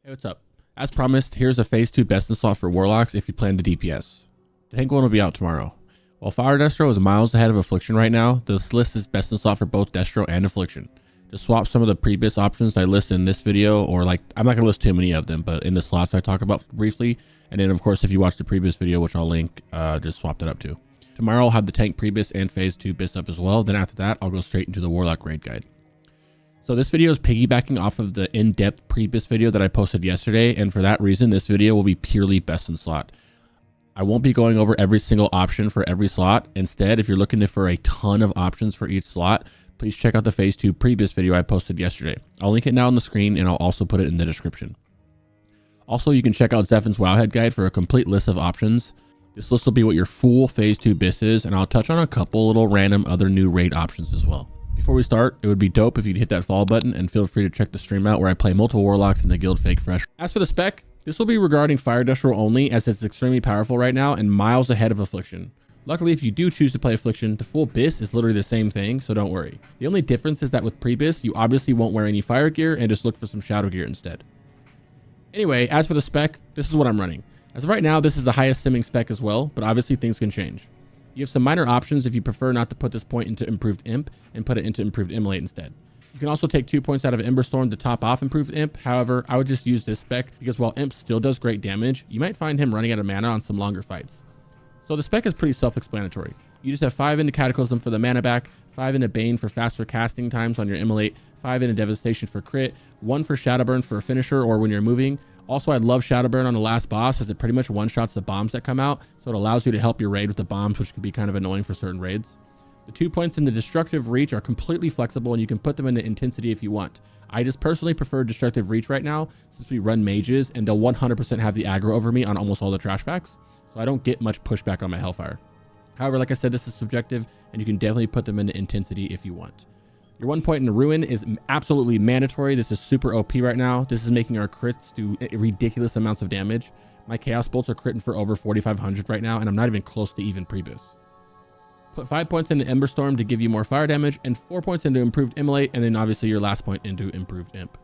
Hey, what's up? As promised, here's a phase 2 best in slot for Warlocks if you plan to DPS. The tank one will be out tomorrow. While Fire Destro is miles ahead of Affliction right now, this list is best in slot for both Destro and Affliction. Just swap some of the previous options I list in this video, or I'm not going to list too many of them, but in the slots I talk about briefly. And then of course, if you watch the previous video, which I'll link, just swap that up too. Tomorrow I'll have the tank pre-bis and phase 2 bis up as well. Then after that, I'll go straight into the Warlock raid guide. So this video is piggybacking off of the in-depth pre-bis video that I posted yesterday, and for that reason, this video will be purely best in slot. I won't be going over every single option for every slot. Instead, if you're looking for a ton of options for each slot, please check out the phase 2 pre-bis video I posted yesterday. I'll link it now on the screen, and I'll also put it in the description. Also, you can check out Zephin's Wowhead guide for a complete list of options. This list will be what your full phase 2 bis is, and I'll touch on a couple little random other new raid options as well. Before we start, it would be dope if you'd hit that follow button, and feel free to check the stream out where I play multiple Warlocks in the guild fake fresh. As for the spec, this will be regarding Fire Destro only, as it's extremely powerful right now and miles ahead of Affliction. Luckily, if you do choose to play Affliction, the full bis is literally the same thing, so don't worry. The only difference is that with pre-bis, you obviously won't wear any fire gear and just look for some shadow gear instead. Anyway, as for the spec, this is what I'm running. As of right now, this is the highest simming spec as well, but obviously things can change. You have some minor options if you prefer not to put this point into Improved Imp and put it into Improved Immolate instead. You can also take 2 points out of Emberstorm to top off Improved Imp. However, I would just use this spec because while Imp still does great damage, you might find him running out of mana on some longer fights. So the spec is pretty self-explanatory. You just have 5 into Cataclysm for the mana back, 5 into Bane for faster casting times on your Immolate, 5 into Devastation for crit, 1 for Shadowburn for a finisher or when you're moving. Also, I love Shadowburn on the last boss as it pretty much one-shots the bombs that come out, so it allows you to help your raid with the bombs, which can be kind of annoying for certain raids. The 2 points in the Destructive Reach are completely flexible and you can put them into Intensity if you want. I just personally prefer Destructive Reach right now since we run mages and they'll 100% have the aggro over me on almost all the trash packs, so I don't get much pushback on my Hellfire. However, like I said, this is subjective and you can definitely put them into Intensity if you want. Your 1 point in the Rune is absolutely mandatory. This is super OP right now. This is making our crits do ridiculous amounts of damage. My Chaos Bolts are critting for over 4,500 right now, and I'm not even close to even pre-bis. Put 5 points into Emberstorm to give you more fire damage, and 4 points into Improved Immolate, and then obviously your last point into Improved Imp.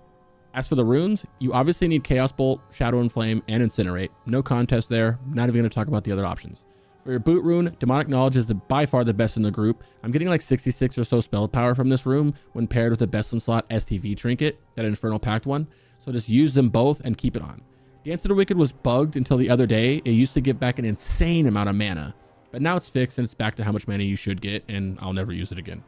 As for the runes, you obviously need Chaos Bolt, Shadow and Flame, and Incinerate. No contest there. Not even going to talk about the other options. For your boot rune, Demonic Knowledge is by far the best in the group. I'm getting like 66 or so spell power from this rune when paired with the best in slot STV Trinket, that Infernal Pact one. So just use them both and keep it on. Dance of the Wicked was bugged until the other day. It used to give back an insane amount of mana, but now it's fixed and it's back to how much mana you should get, and I'll never use it again.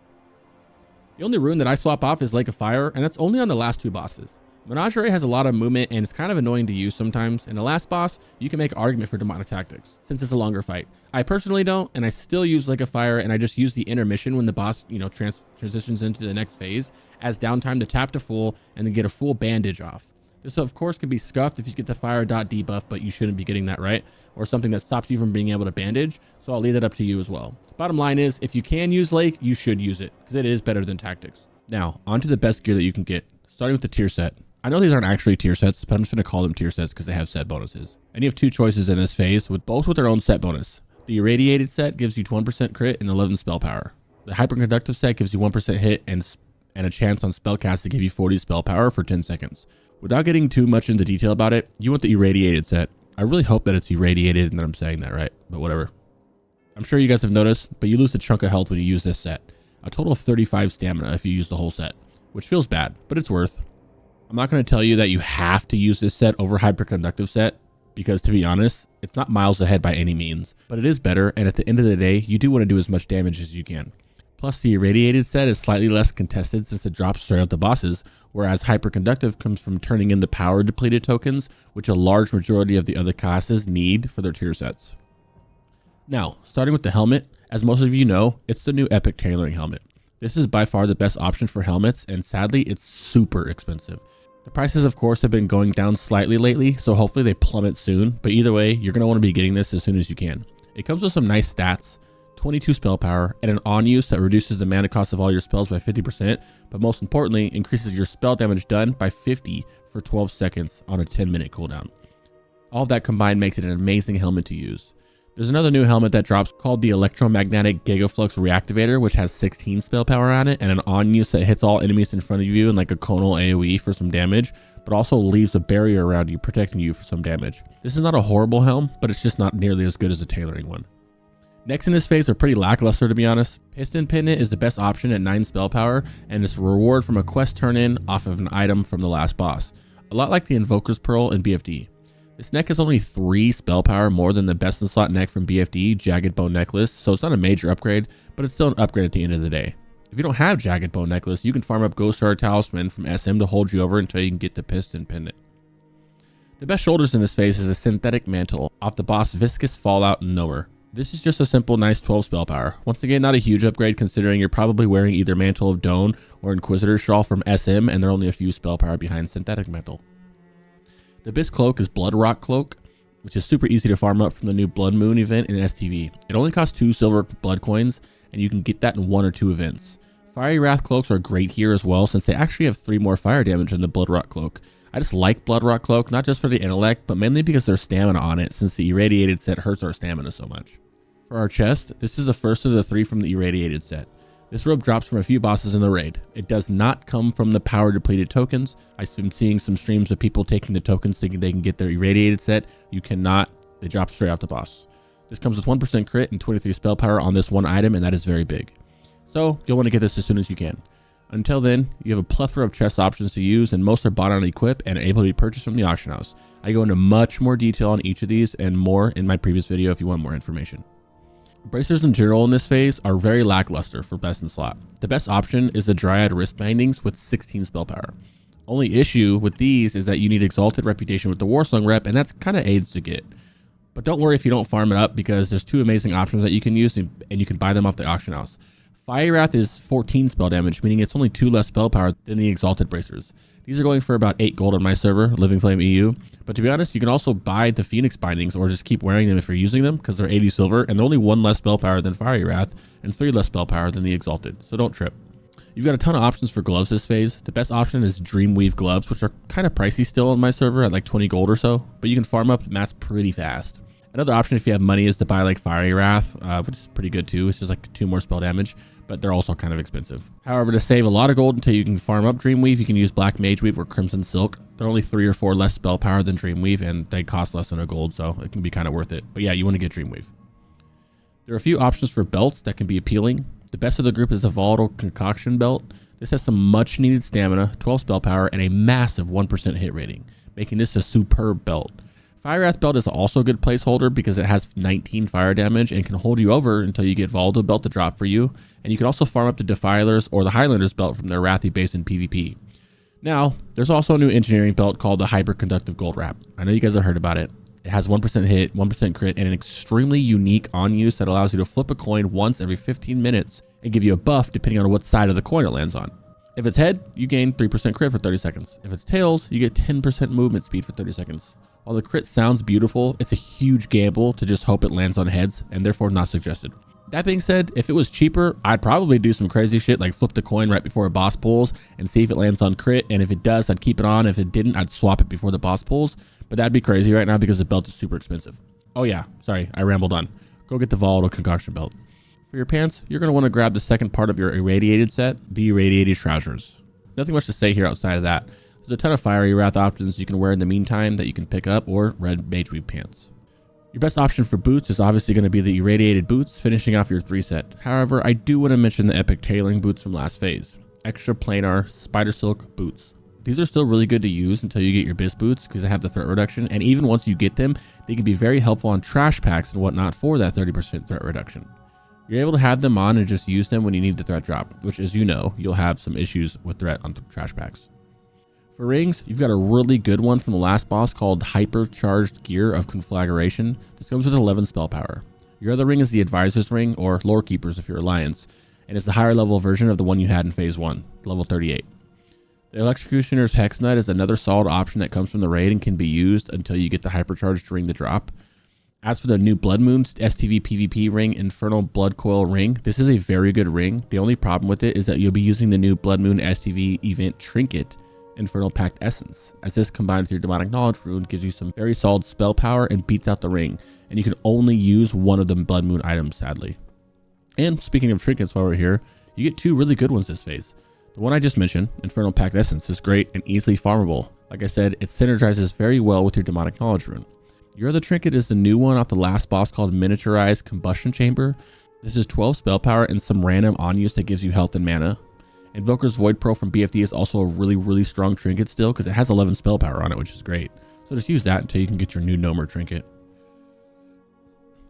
The only rune that I swap off is Lake of Fire, and that's only on the last 2 bosses. Menagerie has a lot of movement and it's kind of annoying to use sometimes. In the last boss, you can make an argument for Demonic Tactics since it's a longer fight. I personally don't, and I still use Lake of Fire, and I just use the intermission when the boss, transitions into the next phase as downtime to tap to full and then get a full bandage off. This of course can be scuffed if you get the fire dot debuff, but you shouldn't be getting that, right? Or something that stops you from being able to bandage. So I'll leave that up to you as well. Bottom line is, if you can use Lake, you should use it because it is better than Tactics. Now, onto the best gear that you can get, starting with the tier set. I know these aren't actually tier sets, but I'm just going to call them tier sets because they have set bonuses. And you have 2 choices in this phase, with both with their own set bonus. The Irradiated set gives you 1% crit and 11 spell power. The Hyperconductive set gives you 1% hit and a chance on spellcast to give you 40 spell power for 10 seconds. Without getting too much into detail about it, you want the Irradiated set. I really hope that it's irradiated and that I'm saying that right, but whatever. I'm sure you guys have noticed, but you lose a chunk of health when you use this set. A total of 35 stamina if you use the whole set, which feels bad, but it's worth. I'm not going to tell you that you have to use this set over Hyperconductive set, because to be honest, it's not miles ahead by any means, but it is better, and at the end of the day, you do want to do as much damage as you can. Plus, the Irradiated set is slightly less contested since it drops straight out the bosses, whereas Hyperconductive comes from turning in the power depleted tokens, which a large majority of the other classes need for their tier sets. Now, starting with the helmet, as most of you know, it's the new Epic Tailoring Helmet. This is by far the best option for helmets, and sadly, it's super expensive. The prices, of course, have been going down slightly lately, so hopefully they plummet soon, but either way, you're going to want to be getting this as soon as you can. It comes with some nice stats, 22 spell power, and an on use that reduces the mana cost of all your spells by 50%, but most importantly, increases your spell damage done by 50 for 12 seconds on a 10-minute cooldown. All of that combined makes it an amazing helmet to use. There's another new helmet that drops called the Electromagnetic Gigaflux Reactivator, which has 16 spell power on it and an on use that hits all enemies in front of you in like a conal AoE for some damage, but also leaves a barrier around you, protecting you for some damage. This is not a horrible helm, but it's just not nearly as good as a tailoring one. Next in this phase are pretty lackluster, to be honest. Piston Pendant is the best option at 9 spell power, and it's a reward from a quest turn-in off of an item from the last boss. A lot like the Invoker's Pearl in BFD. This neck is only 3 spell power more than the best in slot neck from BFD, Jagged Bone Necklace, so it's not a major upgrade, but it's still an upgrade at the end of the day. If you don't have Jagged Bone Necklace, you can farm up Ghost Shard Talisman from SM to hold you over until you can get the Piston Pendant. The best shoulders in this phase is a Synthetic Mantle off the boss Viscous Fallout Knower. This is just a simple nice 12 spell power. Once again, not a huge upgrade considering you're probably wearing either Mantle of Dawn or Inquisitor Shawl from SM, and they're only a few spell power behind Synthetic Mantle. The best cloak is Blood Rock Cloak, which is super easy to farm up from the new Blood Moon event in STV. It only costs 2 silver blood coins, and you can get that in 1 or 2 events. Fiery Wrath Cloaks are great here as well, since they actually have 3 more fire damage than the Blood Rock Cloak. I just like Blood Rock Cloak, not just for the intellect, but mainly because there's stamina on it, since the Irradiated set hurts our stamina so much. For our chest, this is the first of the 3 from the Irradiated set. This robe drops from a few bosses in the raid. It does not come from the power depleted tokens. I've been seeing some streams of people taking the tokens thinking they can get their Irradiated set. You cannot. They drop straight off the boss. This comes with 1% crit and 23 spell power on this one item, and that is very big. So you'll want to get this as soon as you can. Until then, you have a plethora of chest options to use, and most are bought on equip and able to be purchased from the auction house. I go into much more detail on each of these and more in my previous video if you want more information. Bracers in general in this phase are very lackluster for best in slot. The best option is the Dryad Wrist Bindings with 16 spell power. Only issue with these is that you need Exalted Reputation with the Warsong rep, and that's kind of aids to get. But don't worry if you don't farm it up, because there's 2 amazing options that you can use, and you can buy them off the auction house. Fiery Wrath is 14 spell damage, meaning it's only 2 less spell power than the Exalted Bracers. These are going for about 8 gold on my server, Living Flame EU. But to be honest, you can also buy the Phoenix Bindings or just keep wearing them if you're using them, because they're 80 silver and they're only 1 less spell power than Fiery Wrath and 3 less spell power than the Exalted, so don't trip. You've got a ton of options for gloves this phase. The best option is Dreamweave gloves, which are kind of pricey still on my server at like 20 gold or so, but you can farm up mats pretty fast. Another option if you have money is to buy like Fiery Wrath, which is pretty good too. It's just like 2 more spell damage, but they're also kind of expensive. However, to save a lot of gold until you can farm up Dreamweave, you can use Black Mage Weave or Crimson Silk. They're only 3 or 4 less spell power than Dreamweave, and they cost less than a gold, so it can be kind of worth it. But yeah, you want to get Dreamweave. There are a few options for belts that can be appealing. The best of the group is the Volatile Concoction Belt. This has some much needed stamina, 12 spell power, and a massive 1% hit rating, making this a superb belt. Fire Wrath Belt is also a good placeholder because it has 19 fire damage and can hold you over until you get Volatile Belt to drop for you. And you can also farm up the Defilers or the Highlanders Belt from their Wrathy base in PvP. Now, there's also a new engineering belt called the Hyperconductive Gold Wrap. I know you guys have heard about it. It has 1% hit, 1% crit, and an extremely unique on use that allows you to flip a coin once every 15 minutes and give you a buff depending on what side of the coin it lands on. If it's head, you gain 3% crit for 30 seconds. If it's tails, you get 10% movement speed for 30 seconds. While the crit sounds beautiful, it's a huge gamble to just hope it lands on heads, and therefore not suggested. That being said, if it was cheaper, I'd probably do some crazy shit like flip the coin right before a boss pulls and see if it lands on crit, and if it does, I'd keep it on. If it didn't, I'd swap it before the boss pulls, but that'd be crazy right now because the belt is super expensive. Oh yeah, sorry, I rambled on. Go get the Volatile Concoction Belt. For your pants, you're going to want to grab the second part of your Irradiated set, the Irradiated Trousers. Nothing much to say here outside of that. There's a ton of Fiery Wrath options you can wear in the meantime that you can pick up, or red Mage Weave pants. Your best option for boots is obviously going to be the Irradiated boots, finishing off your 3 set. However, I do want to mention the epic tailoring boots from last phase. Extra planar Spider Silk boots. These are still really good to use until you get your Bis boots because they have the threat reduction, and even once you get them, they can be very helpful on trash packs and whatnot for that 30% threat reduction. You're able to have them on and just use them when you need the threat drop, which, as you know, you'll have some issues with threat on trash packs. For rings, you've got a really good one from the last boss called Hypercharged Gear of Conflagration. This comes with 11 spell power. Your other ring is the Advisor's Ring, or Lore Keepers if you're Alliance, and it's the higher level version of the one you had in Phase 1, level 38. The Electrocutioner's Hex Nut is another solid option that comes from the raid and can be used until you get the Hypercharged ring to drop. As for the new Blood Moon STV PvP ring, Infernal Blood Coil ring, this is a very good ring. The only problem with it is that you'll be using the new Blood Moon STV event Trinket Infernal Pact Essence, as this combined with your Demonic Knowledge rune gives you some very solid spell power and beats out the ring, and you can only use one of the Blood Moon items, sadly. And speaking of trinkets while we're here, you get 2 really good ones this phase. The one I just mentioned, Infernal Pact Essence, is great and easily farmable. Like I said, it synergizes very well with your Demonic Knowledge rune. Your other trinket is the new one off the last boss called Miniaturized Combustion Chamber. This is 12 spell power and some random on use that gives you health and mana. Invoker's Void Pearl from BFD is also a really strong trinket still because it has 11 spell power on it, which is great. So just use that until you can get your new Gnomer trinket.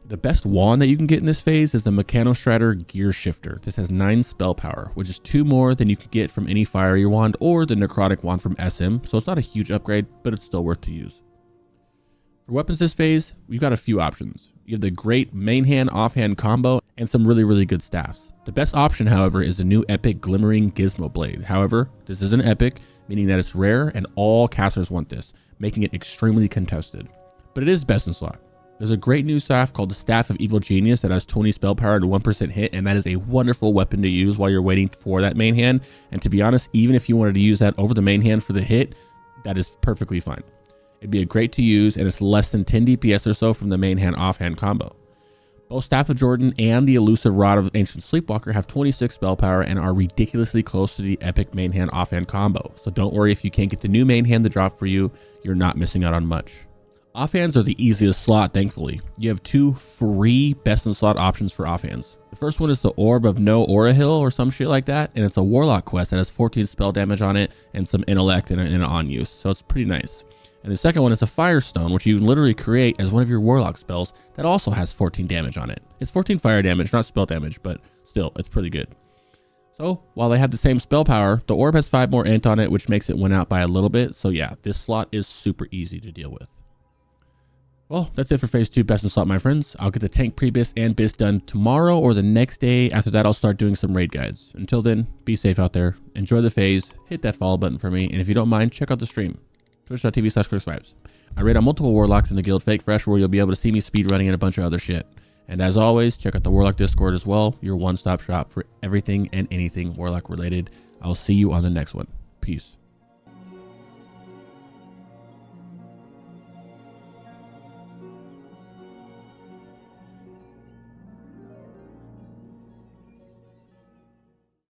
The best wand that you can get in this phase is the Mechanostrider Gear Shifter. This has 9 spell power, which is 2 more than you can get from any Fiery wand or the Necrotic wand from SM, so it's not a huge upgrade, but it's still worth to use. For weapons this phase, we've got a few options. You have the great main hand offhand combo and some really good staffs. The best option, however, is the new epic Glimmering Gizmo Blade. However, this is an epic, meaning that it's rare and all casters want this, making it extremely contested. But it is best in slot. There's a great new staff called the Staff of Evil Genius that has 20 spell power and 1% hit, and that is a wonderful weapon to use while you're waiting for that main hand. And to be honest, even if you wanted to use that over the main hand for the hit, that is perfectly fine. It'd be a great to use, and it's less than 10 DPS or so from the main hand offhand combo. Both Staff of Jordan and the Elusive Rod of Ancient Sleepwalker have 26 spell power and are ridiculously close to the epic main hand offhand combo. So don't worry if you can't get the new main hand to drop for you, you're not missing out on much. Offhands are the easiest slot, thankfully. You have 2 free best in slot options for offhands. The first one is the Orb of No Aura Hill or some shit like that, and it's a Warlock quest that has 14 spell damage on it and some intellect and an on use, so it's pretty nice. And the second one is a Firestone, which you can literally create as one of your Warlock spells that also has 14 damage on it. It's 14 fire damage, not spell damage, but still, it's pretty good. So, while they have the same spell power, the Orb has 5 more int on it, which makes it win out by a little bit. So yeah, this slot is super easy to deal with. Well, that's it for phase 2 best in slot, my friends. I'll get the tank pre-bis and bis done tomorrow or the next day. After that, I'll start doing some raid guides. Until then, be safe out there. Enjoy the phase. Hit that follow button for me. And if you don't mind, check out the stream. Twitch.tv/CrookVibes. I raid on multiple Warlocks in the guild Fake Fresh, where you'll be able to see me speedrunning and a bunch of other shit. And as always, check out the Warlock Discord as well, your one-stop shop for everything and anything Warlock related. I'll see you on the next one. Peace.